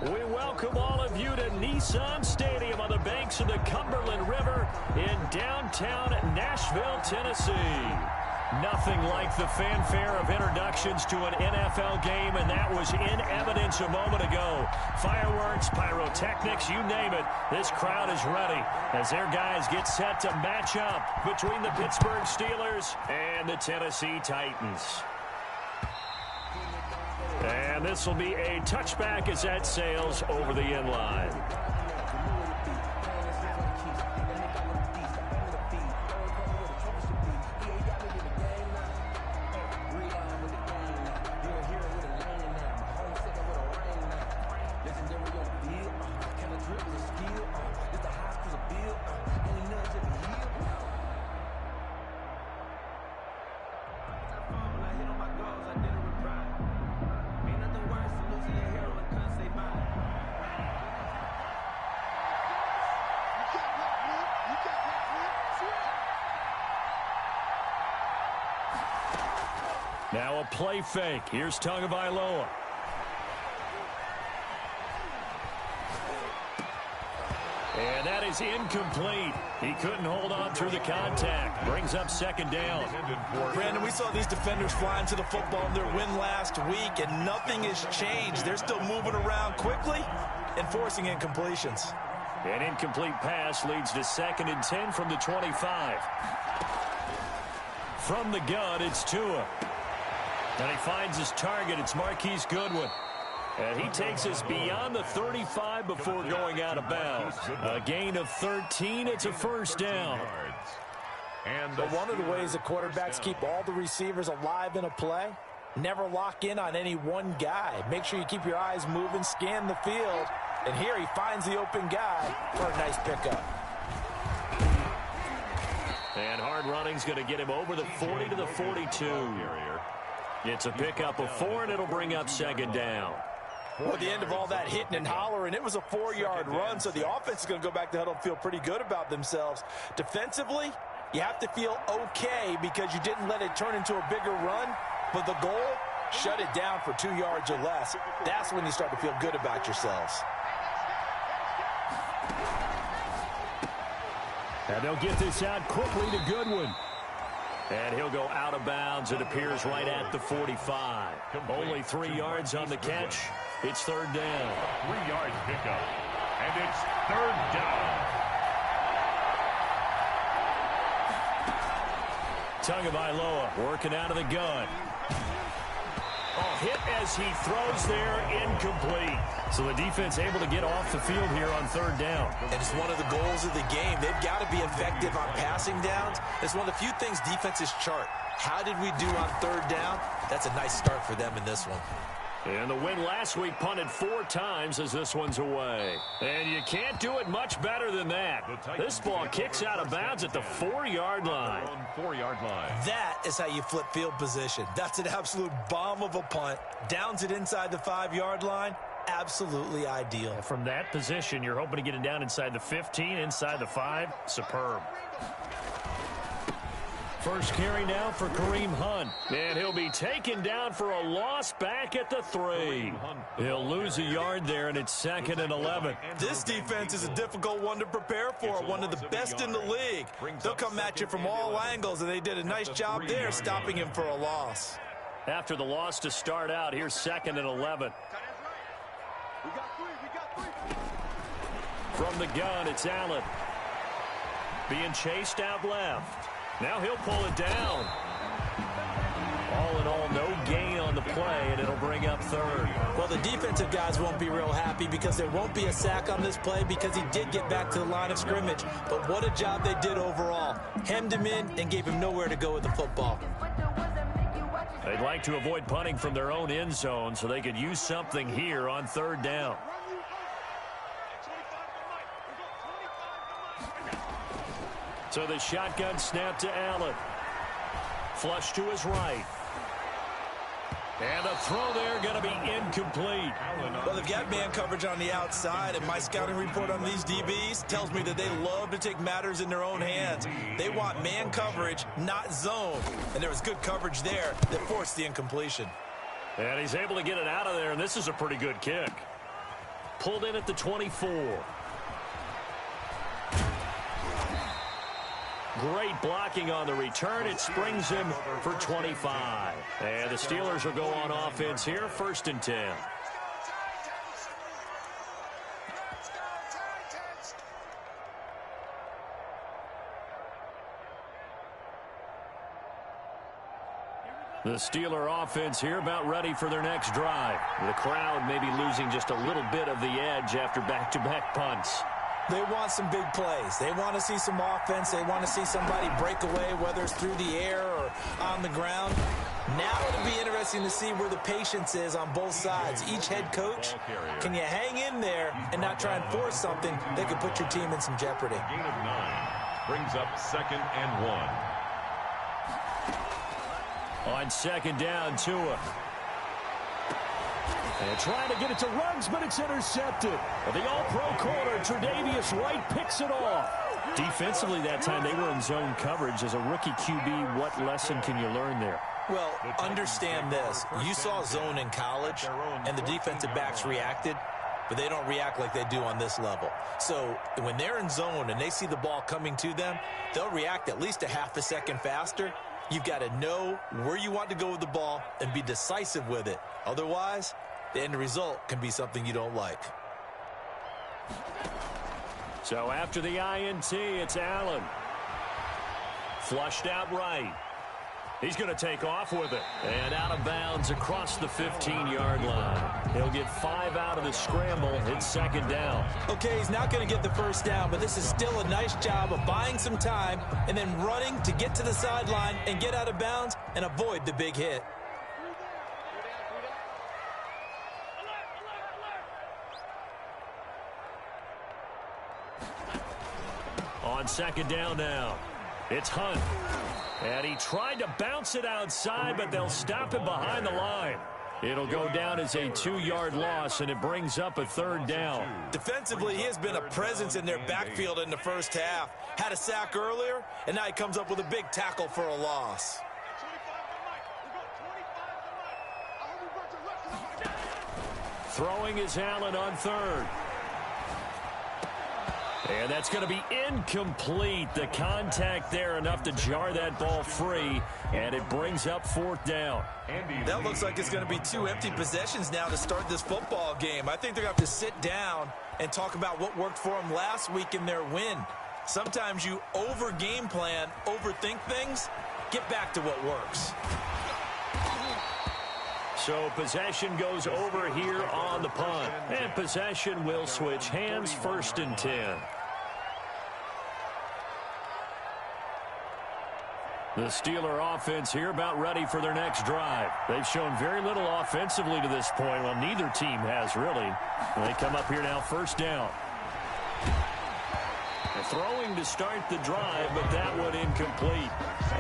We welcome all of you to Nissan Stadium on the banks of the Cumberland River in downtown Nashville, Tennessee. Nothing like the fanfare of introductions to an NFL game, and that was in evidence a moment ago. Fireworks, pyrotechnics, you name it. This crowd is ready as their guys get set to match up between the Pittsburgh Steelers and the Tennessee Titans. And this will be a touchback as that sails over the end line. Now a play fake. Here's Tagovailoa. And that is incomplete. He couldn't hold on through the contact. Brings up second down. Brandon, we saw these defenders flying to the football in their win last week, and nothing has changed. They're still moving around quickly and forcing incompletions. An incomplete pass leads to 2nd and 10 from the 25. From the gun, it's Tua. And he finds his target. It's Marquise Goodwin. And he takes us beyond the 35 before going out of bounds. A gain of 13. It's a first down. But one of the ways that quarterbacks keep all the receivers alive in a play, never lock in on any one guy. Make sure you keep your eyes moving, scan the field. And here he finds the open guy for a nice pickup. And hard running's going to get him over the 40 to the 42. It's a pickup of 4, and it'll bring up second down. Well, at the end of all that hitting and hollering, it was a 4-yard run, so the offense is going to go back to huddle and feel pretty good about themselves. Defensively, you have to feel okay because you didn't let it turn into a bigger run, but the goal, shut it down for 2 yards or less. That's when you start to feel good about yourselves. And they'll get this out quickly to Goodwin. And he'll go out of bounds. It appears right at the 45. Only 3 yards on the catch. It's third down. 3-yard pickup. And it's third down. Tagovailoa working out of the gun. Hit as he throws there, incomplete. So the defense able to get off the field here on third down. And it's one of the goals of the game. They've got to be effective on passing downs. It's one of the few things defenses chart. How did we do on third down? That's a nice start for them in this one. And the win last week punted 4 times as this one's away. And you can't do it much better than that. This ball kicks out of bounds at the 4-yard line. That is how you flip field position. That's an absolute bomb of a punt. Downs it inside the 5-yard line. Absolutely ideal. From that position, you're hoping to get it down inside the 15, inside the 5. Superb. First carry now for Kareem Hunt. And he'll be taken down for a loss back at the 3. He'll lose a yard there, and it's 2nd and 11. This defense is a difficult one to prepare for, one of the best in the league. They'll come at you from all angles, and they did a nice job there stopping him for a loss. After the loss to start out, here's 2nd and 11. From the gun, it's Allen. Being chased out left. Now he'll pull it down. All in all, no gain on the play, and it'll bring up third. Well, the defensive guys won't be real happy because there won't be a sack on this play because he did get back to the line of scrimmage. But what a job they did overall. Hemmed him in and gave him nowhere to go with the football. They'd like to avoid punting from their own end zone so they could use something here on third down. So the shotgun snap to Allen. Flush to his right. And a throw there going to be incomplete. Well, they've got man coverage on the outside, and my scouting report on these DBs tells me that they love to take matters in their own hands. They want man coverage, not zone. And there was good coverage there that forced the incompletion. And he's able to get it out of there, and this is a pretty good kick. Pulled in at the 24. Great blocking on the return. It springs him for 25. And the Steelers will go on offense here, 1st and 10. The Steeler offense here about ready for their next drive. The crowd may be losing just a little bit of the edge after back-to-back punts. They want some big plays. They want to see some offense. They want to see somebody break away, whether it's through the air or on the ground. Now it'll be interesting to see where the patience is on both sides. Each head coach, can you hang in there and not try and force something that could put your team in some jeopardy? Gain of 9 brings up 2nd and 1. On 2nd down, Tua. And trying to get it to Ruggs, but it's intercepted. The all-pro corner, Tre'Davious White, picks it off. Defensively that time, they were in zone coverage. As a rookie QB, what lesson can you learn there? Well, understand this. You saw zone in college, and the defensive backs reacted, but they don't react like they do on this level. So when they're in zone and they see the ball coming to them, they'll react at least a half a second faster. You've got to know where you want to go with the ball and be decisive with it. Otherwise, the end result can be something you don't like. So after the INT, it's Allen. Flushed out right. He's going to take off with it. And out of bounds across the 15-yard line. He'll get 5 out of the scramble. It's 2nd down. Okay, he's not going to get the first down, but this is still a nice job of buying some time and then running to get to the sideline and get out of bounds and avoid the big hit. On 2nd down now, it's Hunt. And he tried to bounce it outside, but they'll stop him behind the line. It'll go down as a 2-yard loss, and it brings up a 3rd down. Defensively, he has been a presence in their backfield in the first half. Had a sack earlier, and now he comes up with a big tackle for a loss. Throwing is Allen on 3rd. And that's going to be incomplete. The contact there enough to jar that ball free, and it brings up 4th down. That looks like it's going to be 2 empty possessions now to start this football game. I think they're going to have to sit down and talk about what worked for them last week in their win. Sometimes you over-game plan, overthink things. Get back to what works. So possession goes over here on the punt. And possession will switch hands, 1st and 10. The Steeler offense here about ready for their next drive. They've shown very little offensively to this point. Well, neither team has really. They come up here now, 1st down. They're throwing to start the drive, but that one incomplete.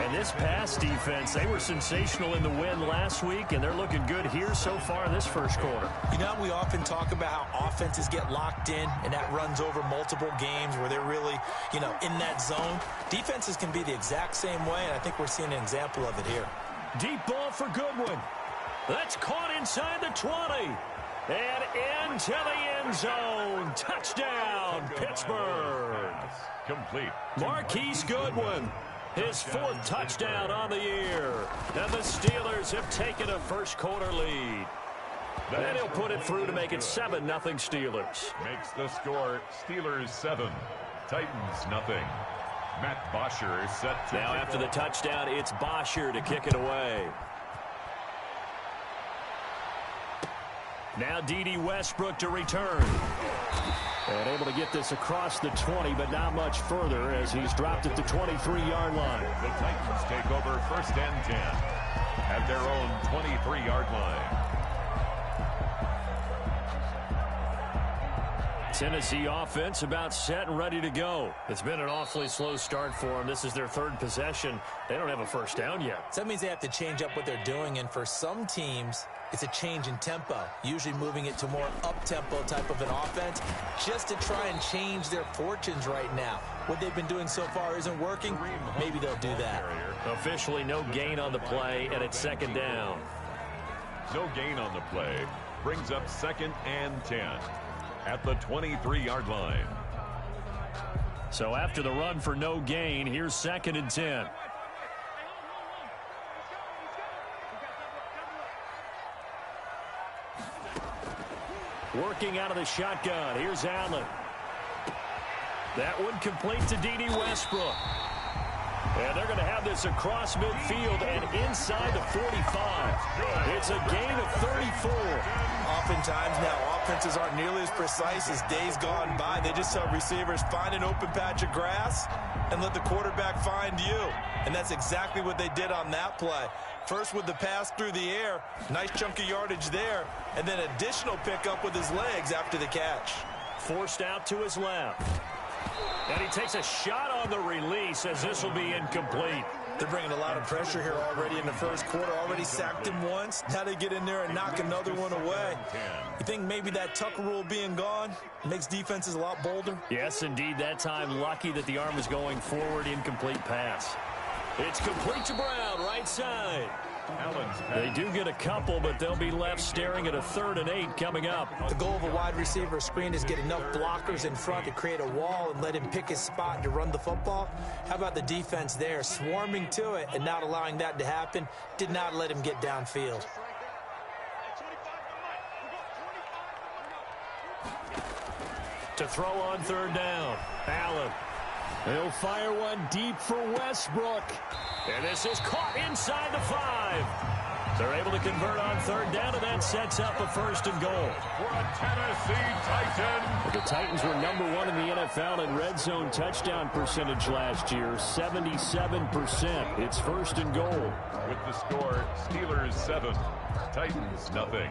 And this pass defense, they were sensational in the win last week, and they're looking good here so far in this first quarter. You know, we often talk about how offenses get locked in, and that runs over multiple games where they're really, in that zone. Defenses can be the exact same way, and I think we're seeing an example of it here. Deep ball for Goodwin. That's caught inside the 20. And into the end zone. Touchdown, Pittsburgh. Complete. Marquise Goodwin. His 4th touchdown on the year. And the Steelers have taken a first quarter lead. And he'll put it through to make it 7-0 Steelers. Makes the score Steelers 7, Titans nothing. Matt Bosher is set to now after the touchdown, it's Bosher to kick it away. Now D.D. Westbrook to return. And able to get this across the 20, but not much further as he's dropped at the 23-yard line. The Titans take over 1st and 10 at their own 23-yard line. Tennessee offense about set and ready to go. It's been an awfully slow start for them. This is their 3rd possession. They don't have a first down yet. So that means they have to change up what they're doing, and for some teams, it's a change in tempo, usually moving it to more up-tempo type of an offense just to try and change their fortunes right now. What they've been doing so far isn't working. Maybe they'll do that. Officially no gain on the play, and it's 2nd down. No gain on the play. Brings up 2nd and 10. at the 23-yard line. So after the run for no gain, here's 2nd and 10. Working out of the shotgun. Here's Allen. That one complete to D.D. Westbrook. And they're going to have this across midfield and inside the 45. It's a gain of 34. Oftentimes now, offenses aren't nearly as precise as days gone by. They just tell receivers, find an open patch of grass and let the quarterback find you. And that's exactly what they did on that play. First with the pass through the air, nice chunk of yardage there, and then additional pickup with his legs after the catch. Forced out to his left. And he takes a shot on the release as this will be incomplete. They're bringing a lot of pressure here already in the first quarter. Already sacked him once. Now they get in there and knock another one away. You think maybe that Tucker rule being gone makes defenses a lot bolder? Yes, indeed. That time, lucky that the arm was going forward. Incomplete pass. It's complete to Brown, right side. They do get a couple, but they'll be left staring at a 3rd and 8 coming up. The goal of a wide receiver screen is get enough blockers in front to create a wall and let him pick his spot to run the football. How about the defense there, swarming to it and not allowing that to happen? Did not let him get downfield. To throw on 3rd down, Allen. He'll fire one deep for Westbrook. And this is caught inside the 5. They're able to convert on 3rd down, and that sets up a 1st and goal. For a Tennessee Titan. The Titans were number 1 in the NFL in red zone touchdown percentage last year, 77%. It's 1st and goal. With the score, Steelers 7, Titans nothing.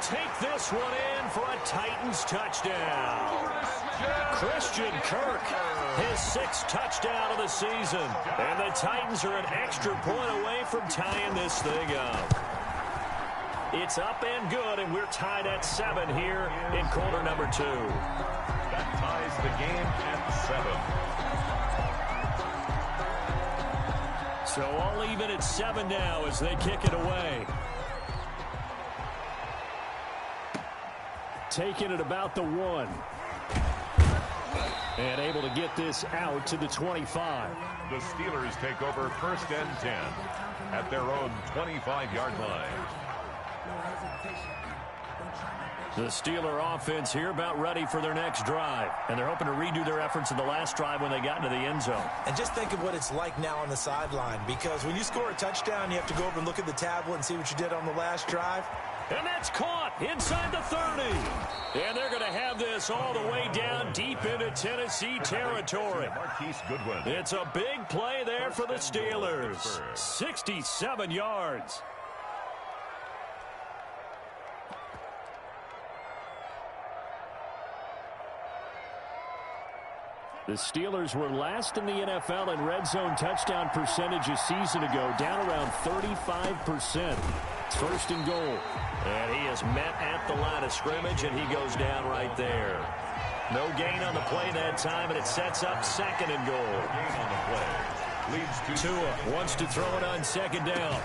Take this one in for a Titans touchdown. Christian Kirk, his 6th touchdown of the season. And the Titans are an extra point away from tying this thing up. It's up and good, and we're tied at 7 here in quarter number 2. That ties the game at 7. So all even at 7 now as they kick it away. Taking it about the 1. And able to get this out to the 25. The Steelers take over 1st and 10 at their own 25-yard line. The Steeler offense here about ready for their next drive. And they're hoping to redo their efforts in the last drive when they got into the end zone. And just think of what it's like now on the sideline. Because when you score a touchdown, you have to go over and look at the tablet and see what you did on the last drive. And that's caught inside the 30. And they're going to have this all the way down deep into Tennessee territory. It's a big play there for the Steelers. 67 yards. The Steelers were last in the NFL in red zone touchdown percentage a season ago, down around 35%. It's 1st and goal. And he is met at the line of scrimmage, and he goes down right there. No gain on the play that time, and it sets up 2nd and goal. Gain on the play. Leads to Tua wants to throw it on 2nd down.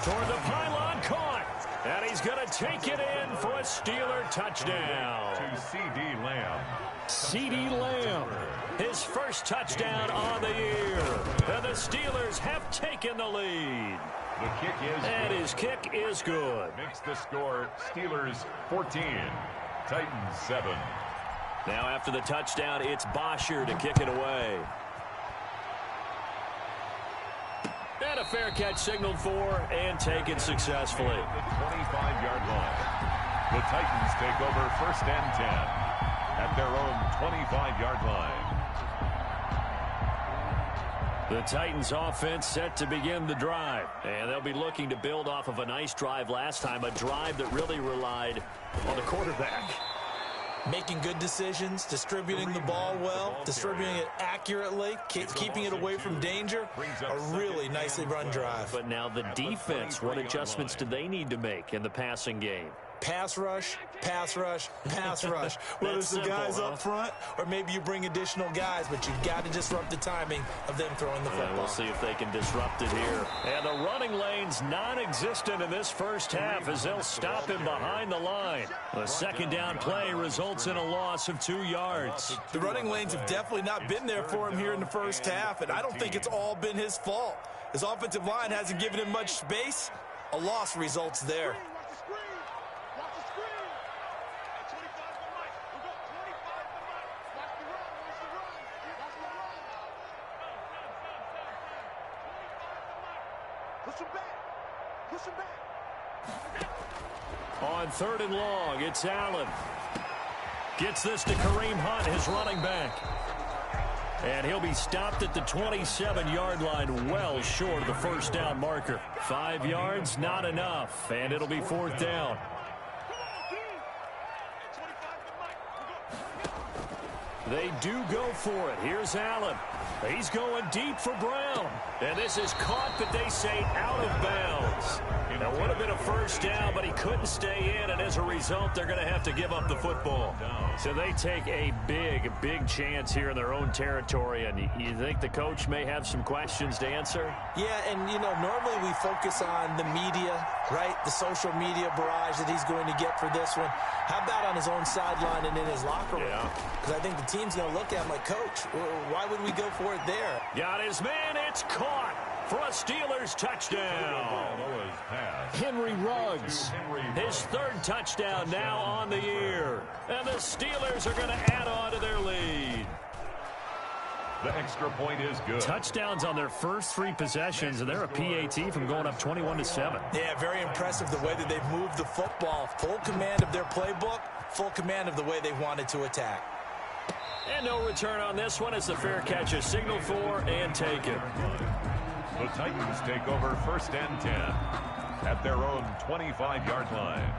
Toward the pylon, caught. And he's going to take it in for a Steeler touchdown. To C.D. Lamb. C.D. Lamb, his 1st touchdown on the year. And the Steelers have taken the lead. The kick is and good. His kick is good. Makes the score Steelers 14, Titans 7. Now after the touchdown, it's Bosher to kick it away. And a fair catch signaled for and taken successfully. The 25-yard line. The Titans take over 1st and 10 at their own 25-yard line. The Titans offense set to begin the drive. And they'll be looking to build off of a nice drive last time, a drive that really relied on the quarterback. Making good decisions, distributing the ball well, distributing it accurately, keeping it away from danger. A really nicely run drive. But now the defense, what adjustments do they need to make in the passing game? pass rush, pass rush, pass rush. Whether it's the guys up front or maybe you bring additional guys, but you've got to disrupt the timing of them throwing the football. We'll see if they can disrupt it here. And the running lane's non-existent in this first half as they'll stop him behind the line. A second down play results in a loss of 2 yards. The running lanes have definitely not been there for him here in the first half, and I don't think it's all been his fault. His offensive line hasn't given him much space. A loss results there. On 3rd and long, it's Allen. Gets this to Kareem Hunt, his running back. And he'll be stopped at the 27-yard line, well short of the first down marker. 5 yards, not enough, and it'll be 4th down. They do go for it. Here's Allen. He's going deep for Brown. And this is caught, but they say out of bounds. That would have been a first down, but he couldn't stay in, and as a result, they're going to have to give up the football. So they take a big chance here in their own territory, and you think the coach may have some questions to answer? Yeah, and, you know, normally we focus on the media, right, the social media barrage that he's going to get for this one. How about on his own sideline and in his locker room? Because I think the team's going to look at him like, Coach, why would we go for it there? Got his man. It's caught for a Steelers touchdown. Henry Ruggs, his 3rd touchdown now on the year. And the Steelers are going to add on to their lead. The extra point is good. Touchdowns on their first 3 possessions, and they're a PAT from going up 21-7. Yeah, very impressive the way that they've moved the football. Full command of their playbook, full command of the way they wanted to attack. And no return on this one as the fair catch is signaled for and taken. The Titans take over 1st and 10 at their own 25-yard line.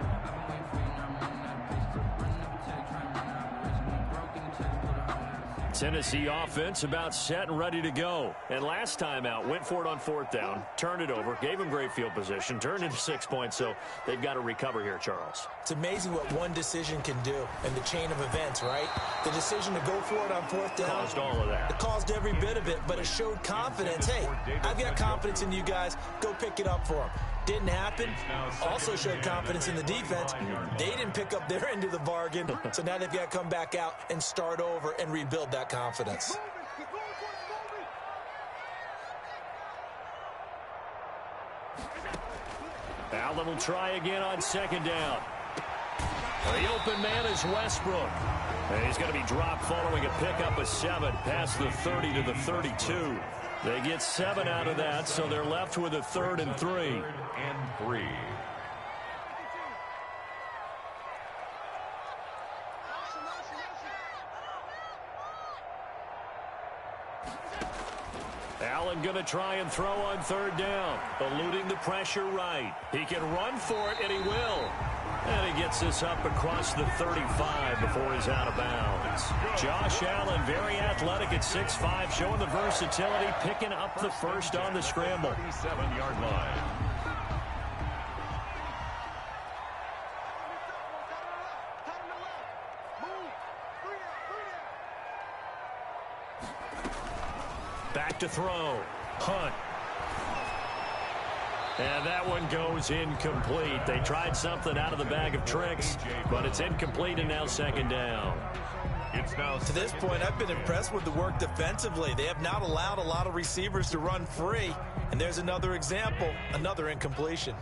Tennessee offense about set and ready to go. And last time out, went for it on 4th down, turned it over, gave them great field position, turned into 6 points, so they've got to recover here, Charles. It's amazing what one decision can do in the chain of events, right? The decision to go for it on 4th down. Caused all of that. It caused every bit of it, but it showed confidence. Hey, I've got confidence in you guys. Go pick it up for them. Didn't happen. Also showed confidence in the defense. They didn't pick up their end of the bargain, so now they've got to come back out and start over and rebuild that confidence. Allen will try again on 2nd down. The open man is Westbrook. And he's going to be dropped following a pickup of 7 past the 30 to the 32. They get 7 out of that, so they're left with a 3rd and 3. 3rd and 3. Allen going to try and throw on 3rd down, eluding the pressure right. He can run for it, and he will. And he gets this up across the 35 before he's out of bounds. Josh Allen, very athletic at 6'5", showing the versatility, picking up the first on the scramble. 37-yard line. Back to throw. Hunt. And that one goes incomplete. They tried something out of the bag of tricks, but it's incomplete and now 2nd down. It's now to this point, I've been impressed with the work defensively. They have not allowed a lot of receivers to run free. And there's another example, another incompletion.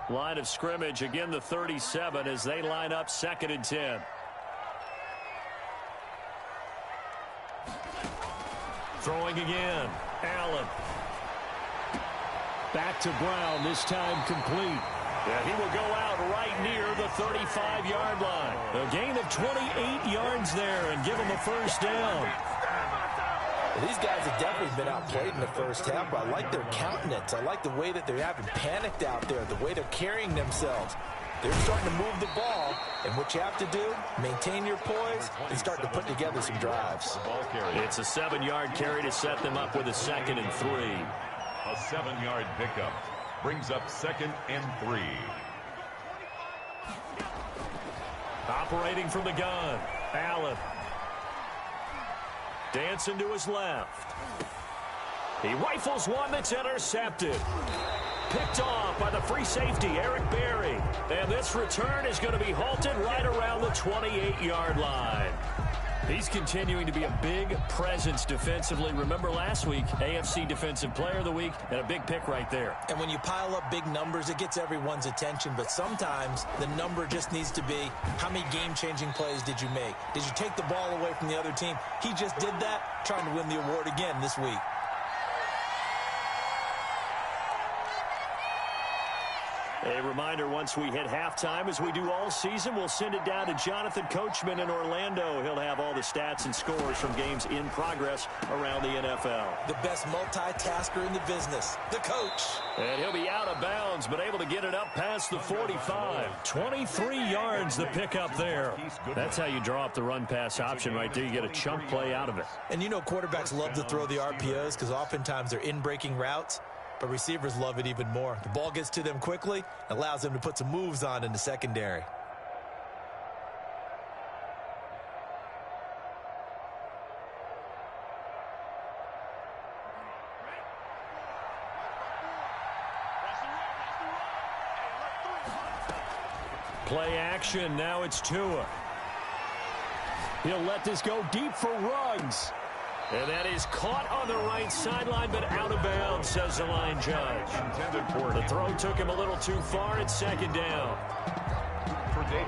Line of scrimmage, again the 37 as they line up 2nd and 10. Throwing again. Allen. Back to Brown, this time complete. Yeah, he will go out right near the 35-yard line. A gain of 28 yards there and give him a first down. Well, these guys have definitely been outplayed in the first half, but I like their countenance. I like the way that they're having panicked out there, the way they're carrying themselves. They're starting to move the ball, and what you have to do, maintain your poise and start to put together some drives. It's a 7-yard carry to set them up with a 2nd and 3. A 7-yard pickup brings up 2nd and 3. Operating from the gun, Allen. Dancing to his left. He rifles one that's intercepted. Picked off by the free safety, Eric Berry. And this return is going to be halted right around the 28-yard line. He's continuing to be a big presence defensively. Remember last week, AFC Defensive Player of the Week, and a big pick right there. And when you pile up big numbers, it gets everyone's attention. But sometimes the number just needs to be, how many game-changing plays did you make? Did you take the ball away from the other team? He just did that, trying to win the award again this week. A reminder, once we hit halftime, as we do all season, we'll send it down to Jonathan Coachman in Orlando. He'll have all the stats and scores from games in progress around the NFL. The best multitasker in the business, the coach. And he'll be out of bounds, but able to get it up past the 45. 23 yards the pickup there. That's how you draw up the run-pass option right there. You get a chunk play out of it. And you know quarterbacks love to throw the RPOs because oftentimes they're in-breaking routes. But receivers love it even more. The ball gets to them quickly, allows them to put some moves on in the secondary. Play action, now it's Tua. He'll let this go deep for Ruggs. And that is caught on the right sideline, but out of bounds, says the line judge. The throw took him a little too far. It's second down.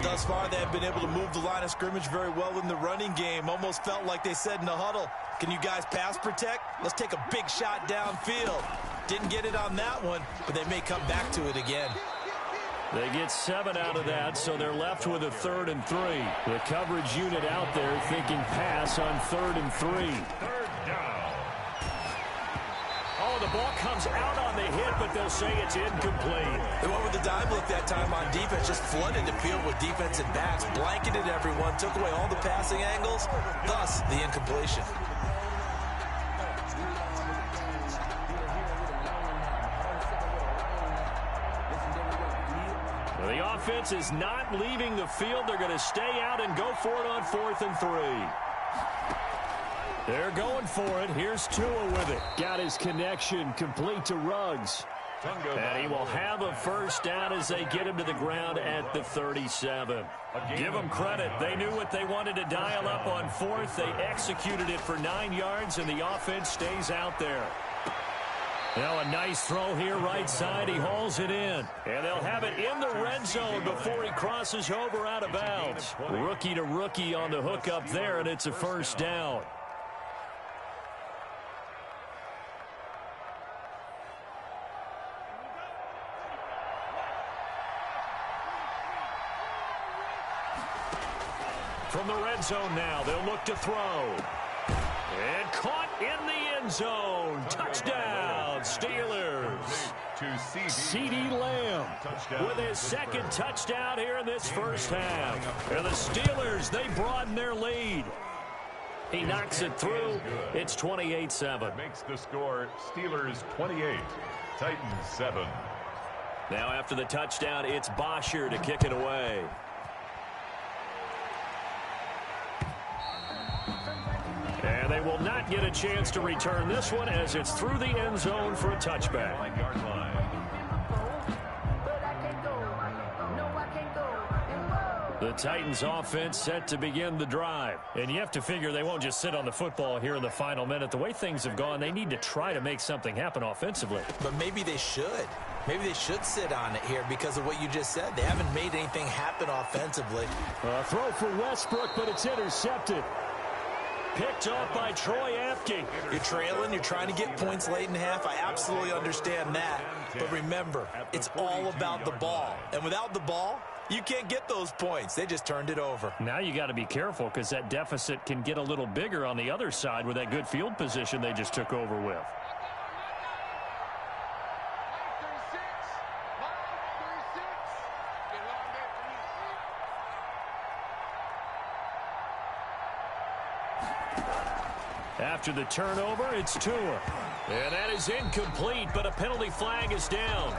Thus far, they have been able to move the line of scrimmage very well in the running game. Almost felt like they said in the huddle, can you guys pass protect? Let's take a big shot downfield. Didn't get it on that one, but they may come back to it again. They get 7 out of that, so they're left with a 3rd and 3. The coverage unit out there thinking pass on 3rd and 3. Third down. Oh, the ball comes out on the hit, but they'll say it's incomplete. They went with the dive look that time on defense, just flooded the field with defensive backs, blanketed everyone, took away all the passing angles, thus the incompletion. The offense is not leaving the field. They're going to stay out and go for it on 4th and 3. They're going for it. Here's Tua with it. Got his connection complete to Ruggs. And he will have a first down as they get him to the ground at the 37. Give them credit. They knew what they wanted to dial up on 4th. They executed it for 9 yards, and the offense stays out there. Now a nice throw here right side. He hauls it in. And they'll have it in the red zone before he crosses over out of bounds. Rookie to rookie on the hook up there, and it's a first down. From the red zone now, they'll look to throw. And caught in the end zone. Touchdown, Steelers. CeeDee Lamb with his second touchdown here in this first half. And the Steelers, they broaden their lead. He knocks it through. It's 28-7. Makes the score Steelers 28, Titans 7. Now after the touchdown, it's Bosher to kick it away. And they will not get a chance to return this one as it's through the end zone for a touchback. 9-yard line. The Titans offense set to begin the drive. And you have to figure they won't just sit on the football here in the final minute. The way things have gone, they need to try to make something happen offensively. But maybe they should. Maybe they should sit on it here because of what you just said. They haven't made anything happen offensively. Throw for Westbrook, but it's intercepted. Picked off by Troy Apke. You're trailing. You're trying to get points late in half. I absolutely understand that. But remember, it's all about the ball. And without the ball, you can't get those points. They just turned it over. Now you got to be careful because that deficit can get a little bigger on the other side with that good field position they just took over with. After the turnover, it's Tua. And that is incomplete, but a penalty flag is down.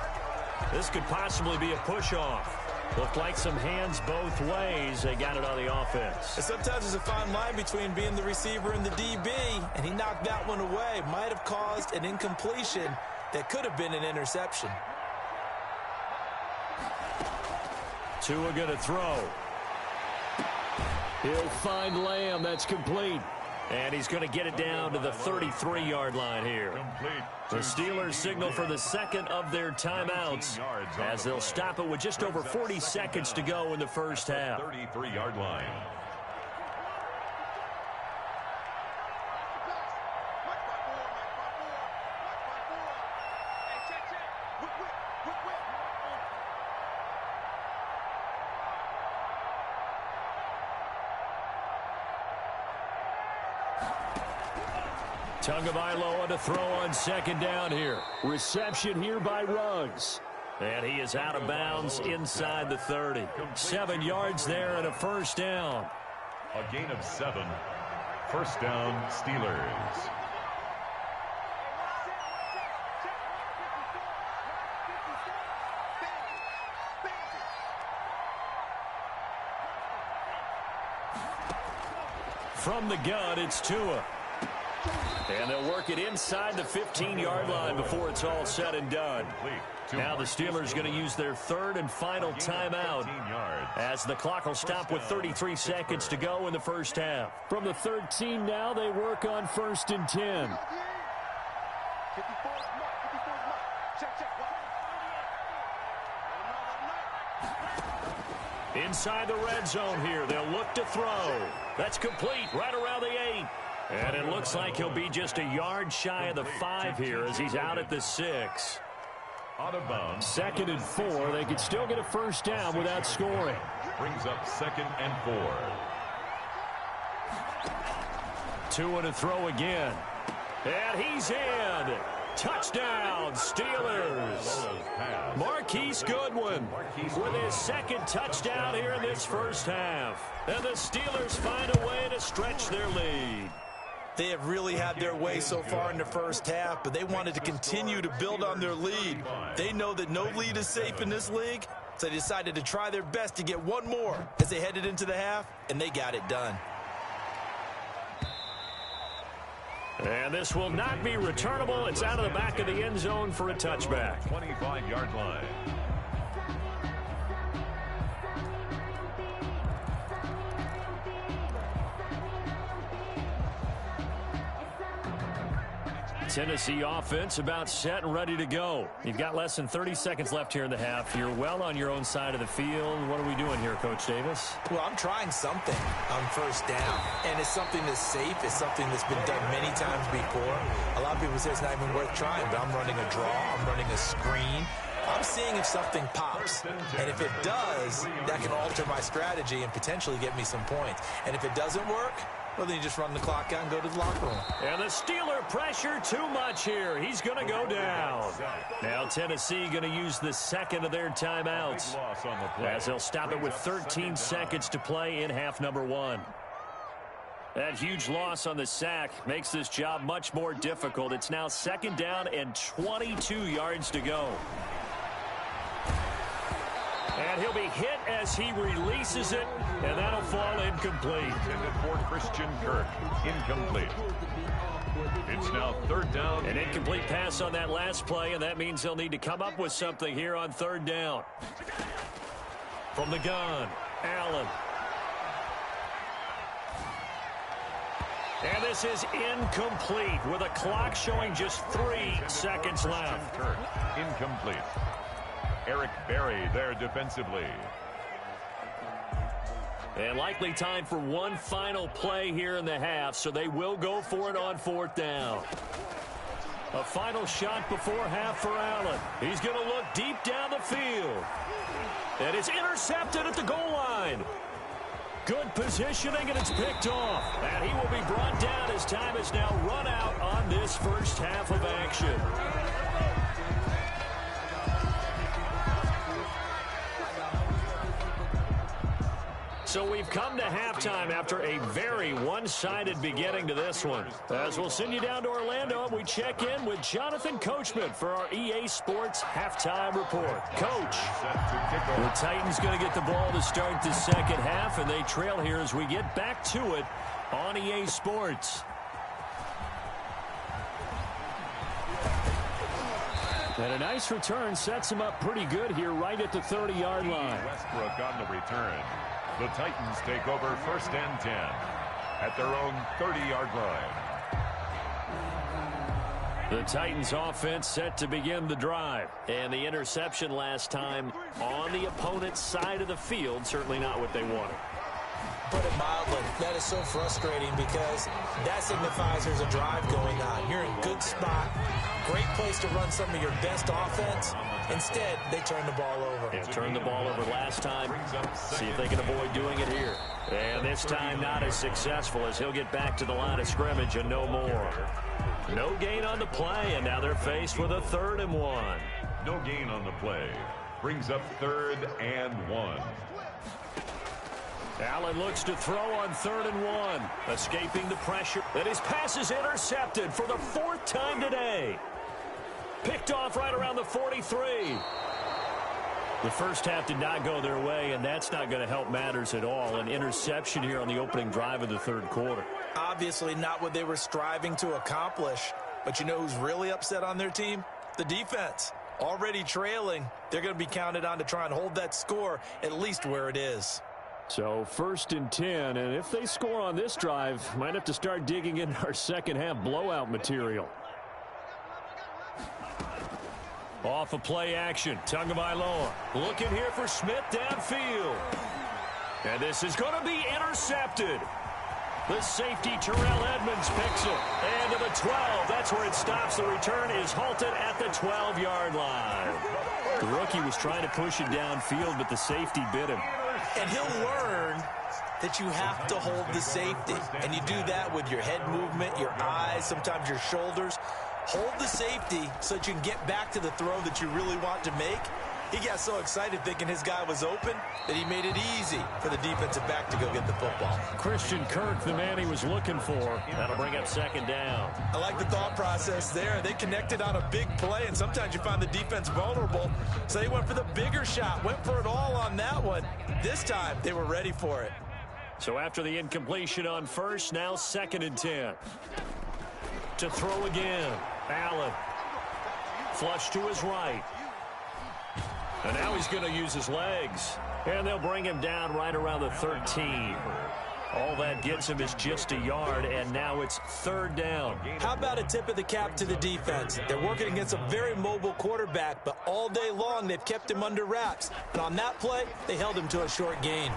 This could possibly be a push-off. Looked like some hands both ways. They got it on the offense. And sometimes there's a fine line between being the receiver and the DB, and he knocked that one away. Might have caused an incompletion that could have been an interception. Tua going to throw. He'll find Lamb. That's complete. And he's going to get it down to the 33-yard line here. The Steelers signal for the second of their timeouts as they'll stop it with just over 40 seconds to go in the first half. 33-yard line. Tagovailoa to throw on second down here. Reception here by Ruggs. And he is out of bounds inside the 30. 7 yards there and a first down. A gain of 7. First down, Steelers. From the gun, it's Tua. And they'll work it inside the 15-yard line before it's all said and done. Now the Steelers going to use their third and final timeout as the clock will stop with 33 seconds to go in the first half. From the 13 now, they work on 1st and 10. Inside the red zone here, they'll look to throw. That's complete right around the 8. And it looks like he'll be just a yard shy of the 5 here as he's out at the 6. Out of bounds. 2nd and 4. They could still get a first down without scoring. Brings up 2nd and 4. Tua to throw again. And he's in. Touchdown, Steelers. Marquise Goodwin with his second touchdown here in this first half. And the Steelers find a way to stretch their lead. They have really had their way so far in the first half, but they wanted to continue to build on their lead. They know that no lead is safe in this league, so they decided to try their best to get one more as they headed into the half, and they got it done. And this will not be returnable. It's out of the back of the end zone for a touchback. 25-yard line. Tennessee offense about set and ready to go. You've got less than 30 seconds left here in the half. You're well on your own side of the field. What are we doing here, Coach Davis? Well, I'm trying something on first down, and it's something that's safe. It's something that's been done many times before. A lot of people say it's not even worth trying, but I'm running a draw. I'm running a screen. I'm seeing if something pops, and if it does, that can alter my strategy and potentially get me some points. And if it doesn't work, well, then you just run the clock out and go to the locker room. And the Steeler pressure too much here. He's going to go down. Now Tennessee going to use the second of their timeouts as they'll stop it with 13 seconds to play in half number 1. That huge loss on the sack makes this job much more difficult. It's now 2nd down and 22 yards to go. And he'll be hit as he releases it, and that'll fall incomplete. Intended for Christian Kirk. Incomplete. It's now 3rd down. An incomplete pass on that last play, and that means they'll need to come up with something here on 3rd down. From the gun, Allen. And this is incomplete with a clock showing just 3 seconds left. Kirk. Incomplete. Eric Berry there defensively. And likely time for one final play here in the half, so they will go for it on 4th down. A final shot before half for Allen. He's going to look deep down the field. And it's intercepted at the goal line. Good positioning, and it's picked off. And he will be brought down as time is now run out on this first half of action. So we've come to halftime after a very one-sided beginning to this one. As we'll send you down to Orlando, we check in with Jonathan Coachman for our EA Sports Halftime Report. Coach, the Titans going to get the ball to start the second half, and they trail here as we get back to it on EA Sports. And a nice return sets him up pretty good here right at the 30-yard line. Westbrook on the return. The Titans take over first and 10 at their own 30-yard line. The Titans offense set to begin the drive. And the interception last time on the opponent's side of the field, certainly not what they wanted. Put it mildly, that is so frustrating because that signifies there's a drive going on. You're in a good spot, great place to run some of your best offense. Instead, they turn the ball over. Yeah, turned the ball over last time. See if they can avoid doing it here. And this time not as successful as he'll get back to the line of scrimmage and no more. No gain on the play, and now they're faced with a 3rd and 1. No gain on the play. Brings up 3rd and 1. Allen looks to throw on 3rd and 1. Escaping the pressure. And his pass is intercepted for the 4th time today. Picked off right around the 43. The first half did not go their way, and that's not going to help matters at all. An interception here on the opening drive of the 3rd quarter. Obviously not what they were striving to accomplish. But you know who's really upset on their team? The defense. Already trailing. They're going to be counted on to try and hold that score at least where it is. So 1st and 10, and if they score on this drive, might have to start digging in our second half blowout material. Off of play action, Tagovailoa looking here for Smith downfield. And this is going to be intercepted. The safety, Terrell Edmonds, picks it. And to the 12, that's where it stops. The return is halted at the 12-yard line. The rookie was trying to push it downfield, but the safety bit him. And he'll learn that you have to hold the safety. And you do that with your head movement, your eyes, sometimes your shoulders. Hold the safety so that you can get back to the throw that you really want to make. He got so excited thinking his guy was open that he made it easy for the defensive back to go get the football. Christian Kirk, the man he was looking for. That'll bring up 2nd down. I like the thought process there. They connected on a big play, and sometimes you find the defense vulnerable. So they went for the bigger shot, went for it all on that one. This time, they were ready for it. So after the incompletion on 1st, now 2nd and 10. To throw again. Allen. Flush to his right. And now he's going to use his legs. And they'll bring him down right around the 13. All that gets him is just a yard, and now it's 3rd down. How about a tip of the cap to the defense? They're working against a very mobile quarterback, but all day long they've kept him under wraps. And on that play, they held him to a short gain.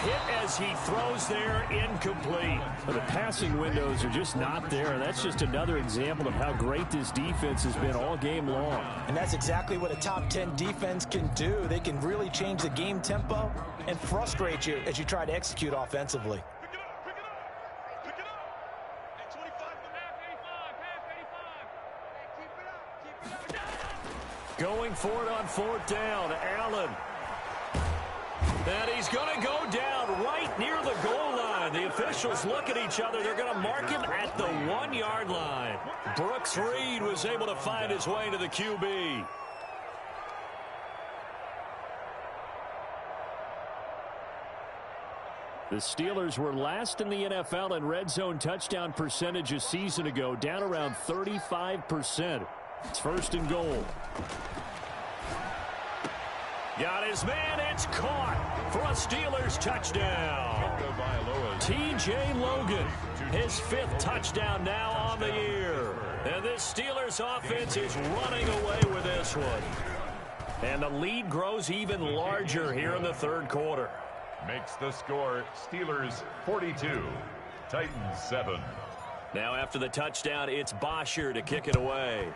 Hit as he throws there, incomplete. But the passing windows are just not there. That's just another example of how great this defense has been all game long. And that's exactly what a top 10 defense can do. They can really change the game tempo and frustrate you as you try to execute offensively. Going for it on 4th down, Allen. And he's going to go down right near the goal line. The officials look at each other. They're going to mark him at the 1-yard line. Brooks Reed was able to find his way to the QB. The Steelers were last in the NFL in red zone touchdown percentage a season ago, down around 35%. It's 1st and goal. Got his man, it's caught for a Steelers touchdown. T.J. Logan, his 5th touchdown now on the year. And this Steelers offense is running away with this one. And the lead grows even larger here in the 3rd quarter. Makes the score Steelers 42, Titans 7. Now after the touchdown, it's Bosher to kick it away.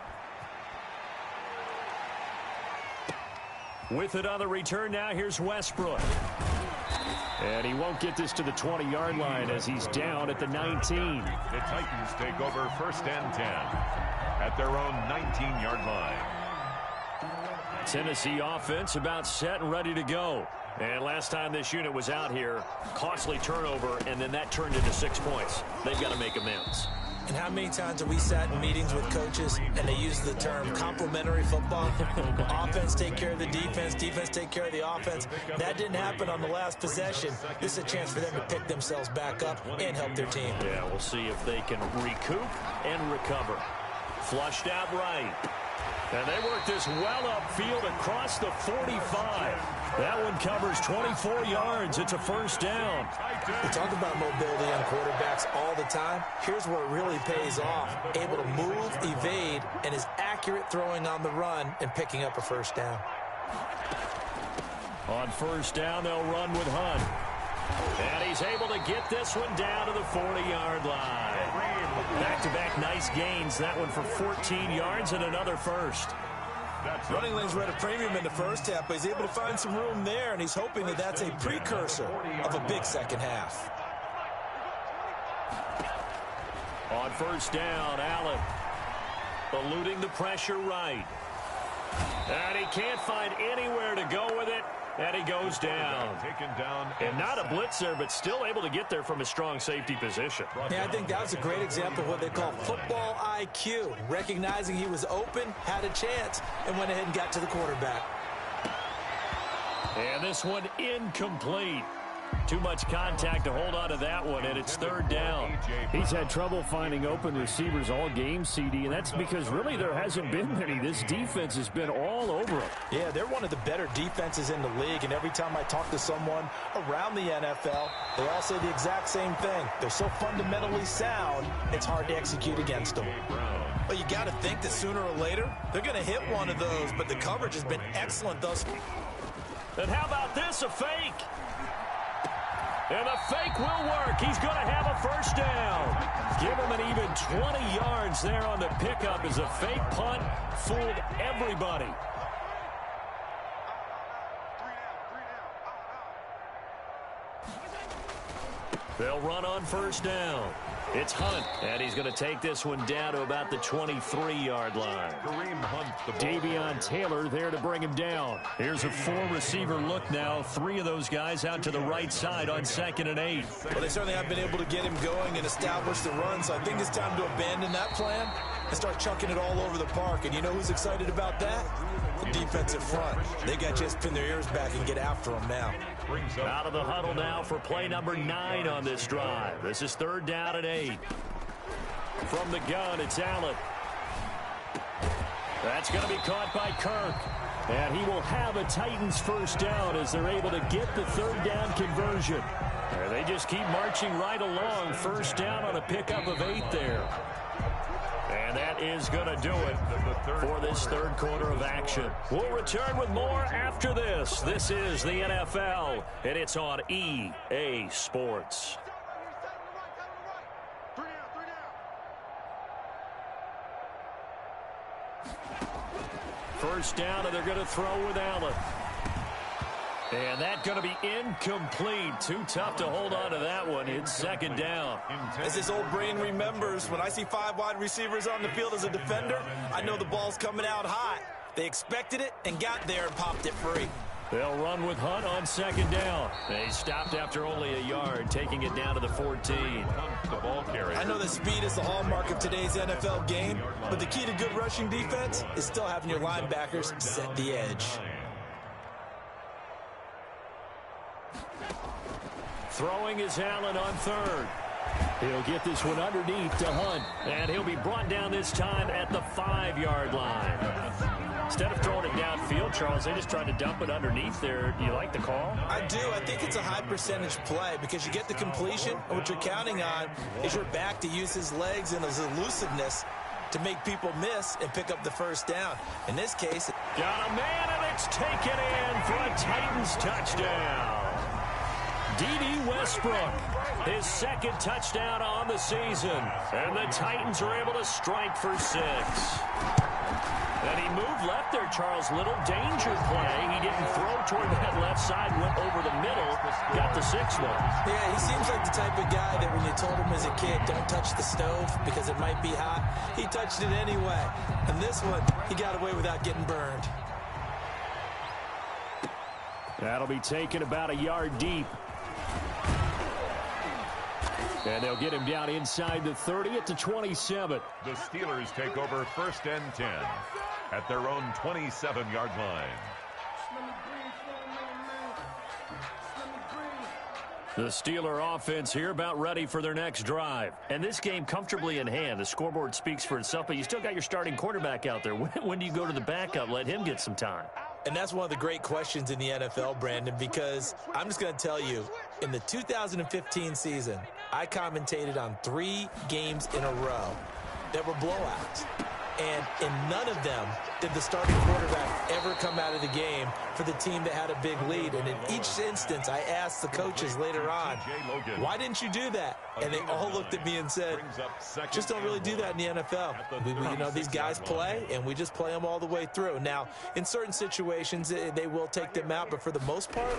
With it on the return now, here's Westbrook. And he won't get this to the 20-yard line as he's down at the 19. The Titans take over 1st and 10 at their own 19-yard line. Tennessee offense about set and ready to go. And last time this unit was out here, costly turnover, and then that turned into 6 points. They've got to make amends. And how many times have we sat in meetings with coaches and they use the term complementary football? Offense take care of the defense, defense take care of the offense. That didn't happen on the last possession. This is a chance for them to pick themselves back up and help their team. Yeah, we'll see if they can recoup and recover. Flushed out right. And they work this well upfield across the 45. That one covers 24 yards. It's a first down. We talk about mobility on quarterbacks all the time. Here's where it really pays off. Able to move, evade, and is accurate throwing on the run and picking up a first down. On first down, they'll run with Hunt. And he's able to get this one down to the 40-yard line. Back-to-back nice gains. That one for 14 yards and another first. Running lanes were at a premium in the first half, but he's able to find some room there, and he's hoping that that's a precursor of a big second half. On first down, Allen eluding the pressure right. And he can't find anywhere to go with it. And he goes down. Taken down. And not a blitzer, but still able to get there from a strong safety position. Yeah, I think that was a great example of what they call football IQ. Recognizing he was open, had a chance, and went ahead and got to the quarterback. And this one incomplete. Too much contact to hold on to that one, and it's third down. He's had trouble finding open receivers all game, CD, and that's because really there hasn't been many. This defense has been all over him. Yeah, they're one of the better defenses in the league, and every time I talk to someone around the NFL, they all say the exact same thing. They're so fundamentally sound, it's hard to execute against them. But you got to think that sooner or later, they're going to hit one of those, but the coverage has been excellent thus far. And how about this, a fake? And the fake will work. He's going to have a first down. Give him an even 20 yards there on the pickup as a fake punt fooled everybody. They'll run on first down. It's Hunt, and he's going to take this one down to about the 23-yard line. Kareem Hunt, the Davion Taylor there to bring him down. Here's a four-receiver look now. Three of those guys out to the right side on 2nd and 8. Well, they certainly have been able to get him going and establish the run, so I think it's time to abandon that plan and start chucking it all over the park. And you know who's excited about that? The defensive front. They got just pin their ears back and get after them now. Out of the huddle now for play number 9 on this drive. This is third down and 8. From the gun, it's Allen. That's going to be caught by Kirk. And he will have a Titans first down as they're able to get the third down conversion. And they just keep marching right along. First down on a pickup of 8 there. And that is going to do it for this third quarter of action. We'll return with more after this. This is the NFL, and it's on EA Sports. First down, and they're going to throw with Allen. And that's going to be incomplete. Too tough to hold on to that one. It's second down. As his old brain remembers, when I see 5 wide receivers on the field as a defender, I know the ball's coming out hot. They expected it and got there and popped it free. They'll run with Hunt on second down. They stopped after only a yard, taking it down to the 14. The ball carrier. I know that speed is the hallmark of today's NFL game, but the key to good rushing defense is still having your linebackers set the edge. Throwing is Allen on third. He'll get this one underneath to Hunt, and he'll be brought down this time at the 5-yard line. Instead of throwing it downfield, Charles, they just tried to dump it underneath there. Do you like the call? I do. I think it's a high percentage play because you get the completion, and what you're counting on is your back to use his legs and his elusiveness to make people miss and pick up the first down. In this case, got a man, and it's taken in for a Titans touchdown. D.D. Westbrook, his second touchdown on the season. And the Titans are able to strike for 6. And he moved left there, Charles. Little danger play. He didn't throw toward that left side, went over the middle, got the 6th one. Yeah, he seems like the type of guy that when you told him as a kid, don't touch the stove because it might be hot, he touched it anyway. And this one, he got away without getting burned. That'll be taken about a yard deep. And they'll get him down inside the 30 at the 27. The Steelers take over 1st and 10 at their own 27-yard line. The Steeler offense here about ready for their next drive. And this game comfortably in hand. The scoreboard speaks for itself, but you still got your starting quarterback out there. When do you go to the backup? Let him get some time. And that's one of the great questions in the NFL, Brandon, because I'm just going to tell you, in the 2015 season, I commentated on 3 games in a row that were blowouts. And in none of them did the starting quarterback ever come out of the game for the team that had a big lead. And in each instance, I asked the coaches later on, why didn't you do that? And they all looked at me and said, just don't really do that in the NFL. You know, these guys play, and we just play them all the way through. Now, in certain situations, they will take them out, but for the most part,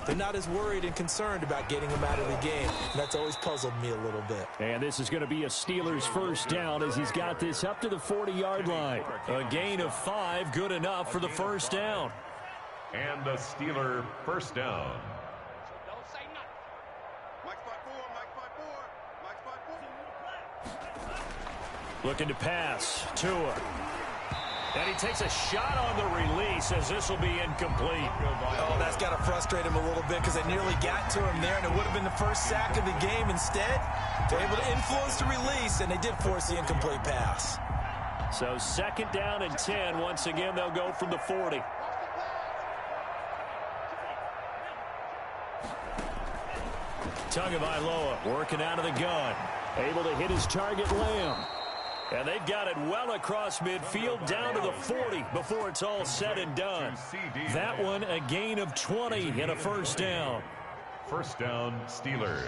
they're not as worried and concerned about getting them out of the game. And that's always puzzled me a little bit. And this is going to be a Steelers first down as he's got this up to the 40-yard line. A gain of 5, good enough for the first down. And a Steeler first down. Looking to pass. Tua. And he takes a shot on the release as this will be incomplete. Oh, that's got to frustrate him a little bit because they nearly got to him there, and it would have been the first sack of the game. Instead, they're able to influence the release, and they did force the incomplete pass. So 2nd down and 10. Once again, they'll go from the 40. Tagovailoa working out of the gun. Able to hit his target, Lamb. And they've got it well across midfield down to the 40 before it's all said and done. That one a gain of 20 and a first down. First down, Steelers.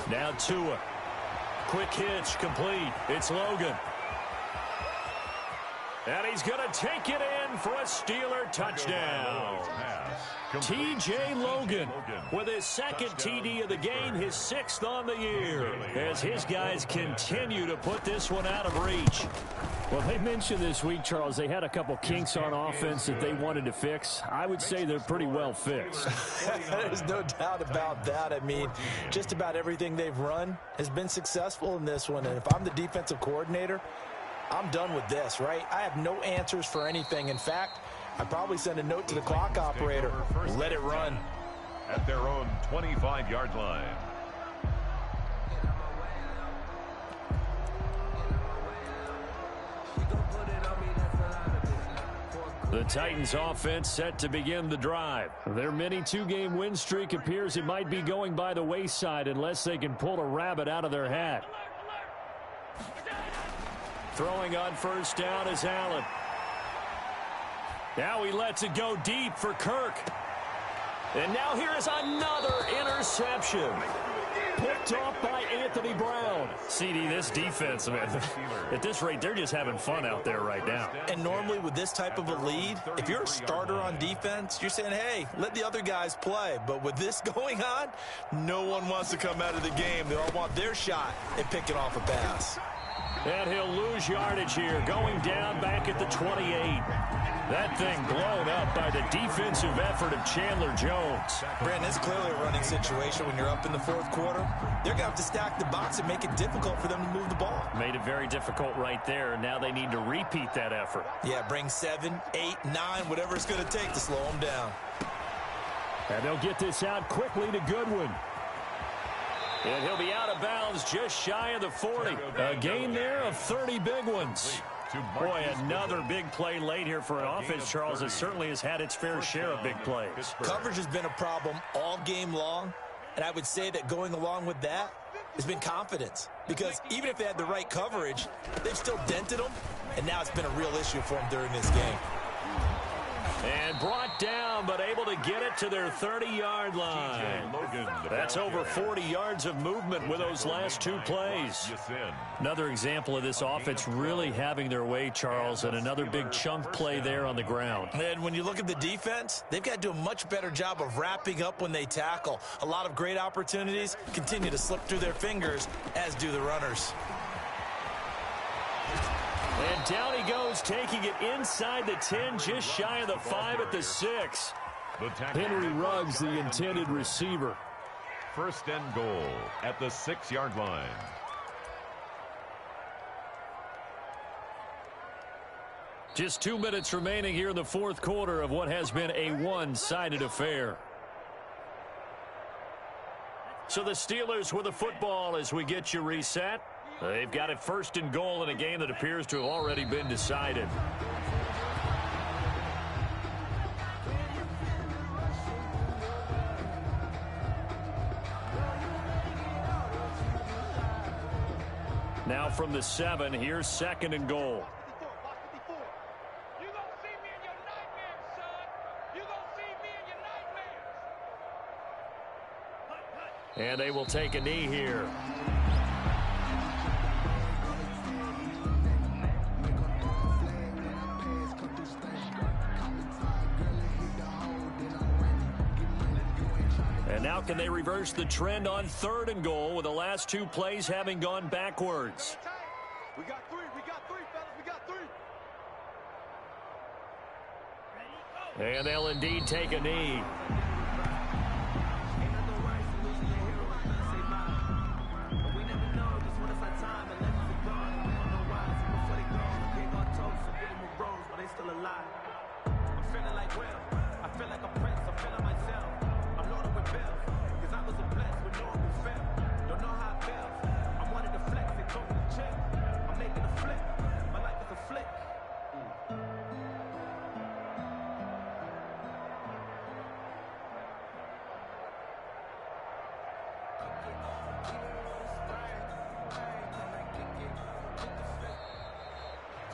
Now Tua. Quick hitch, complete. It's Logan. And he's going to take it in for a Steeler touchdown. T.J. Logan with his 2nd TD of the game, his 6th on the year, as his guys continue to put this one out of reach. Well, they mentioned this week, Charles, they had a couple kinks on offense that they wanted to fix. I would say they're pretty well fixed. There's no doubt about that. I mean, just about everything they've run has been successful in this one. And if I'm the defensive coordinator, I'm done with this, right? I have no answers for anything. In fact, I'd probably send a note to the clock operator. Let it run. At their own 25-yard line. The Titans offense set to begin the drive. Their mini 2-game win streak appears it might be going by the wayside unless they can pull a rabbit out of their hat. Throwing on first down is Allen. Now he lets it go deep for Kirk. And now here is another interception. Picked off by Anthony Brown. CD, this defense, man, at this rate, they're just having fun out there right now. And normally with this type of a lead, if you're a starter on defense, you're saying, hey, let the other guys play. But with this going on, no one wants to come out of the game. They all want their shot at picking off a pass. And he'll lose yardage here, going down back at the 28. That thing blown up by the defensive effort of Chandler Jones. Brandon, it's clearly a running situation when you're up in the 4th quarter. They're going to have to stack the box and make it difficult for them to move the ball. Made it very difficult right there, and now they need to repeat that effort. Yeah, bring 7, 8, 9, whatever it's going to take to slow them down. And they'll get this out quickly to Goodwin. And he'll be out of bounds just shy of the 40. A gain there of 30 big ones. Boy, another big play late here for an offense, Charles, that certainly has had its fair share of big plays. Coverage has been a problem all game long, and I would say that going along with that has been confidence. Because even if they had the right coverage, they've still dented them, and now it's been a real issue for them during this game. And brought down, but able to get it to their 30-yard line. That's over 40 yards of movement with those last 2 plays. Another example of this offense really having their way, Charles, and another big chunk play there on the ground. And when you look at the defense, they've got to do a much better job of wrapping up when they tackle. A lot of great opportunities continue to slip through their fingers, as do the runners. And down he goes, taking it inside the 10, just shy of the 5 at the 6. Henry Ruggs, the intended receiver. First and goal at the 6-yard line. Just 2 minutes remaining here in the fourth quarter of what has been a one-sided affair. So the Steelers with the football as we get you reset. They've got it first and goal in a game that appears to have already been decided. Now from the 7, here's second and goal. And they will take a knee here. And now can they reverse the trend on third and goal with the last 2 plays having gone backwards? We got three, fellas, we got 3. And they'll indeed take a knee.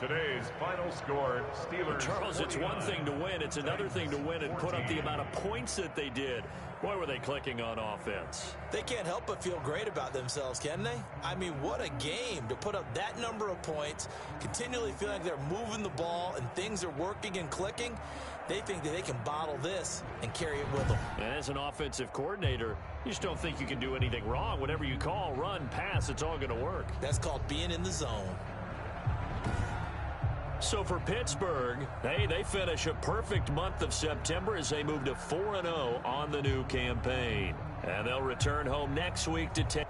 Today's final score, Steelers. Charles, it's one thing to win. It's another thing to win and put up the amount of points that they did. Boy, were they clicking on offense. They can't help but feel great about themselves, can they? I mean, what a game to put up that number of points, continually feel like they're moving the ball and things are working and clicking. They think that they can bottle this and carry it with them. And as an offensive coordinator, you just don't think you can do anything wrong. Whatever you call, run, pass, it's all going to work. That's called being in the zone. So for Pittsburgh, hey, they finish a perfect month of September as they move to 4-0 on the new campaign. And they'll return home next week to take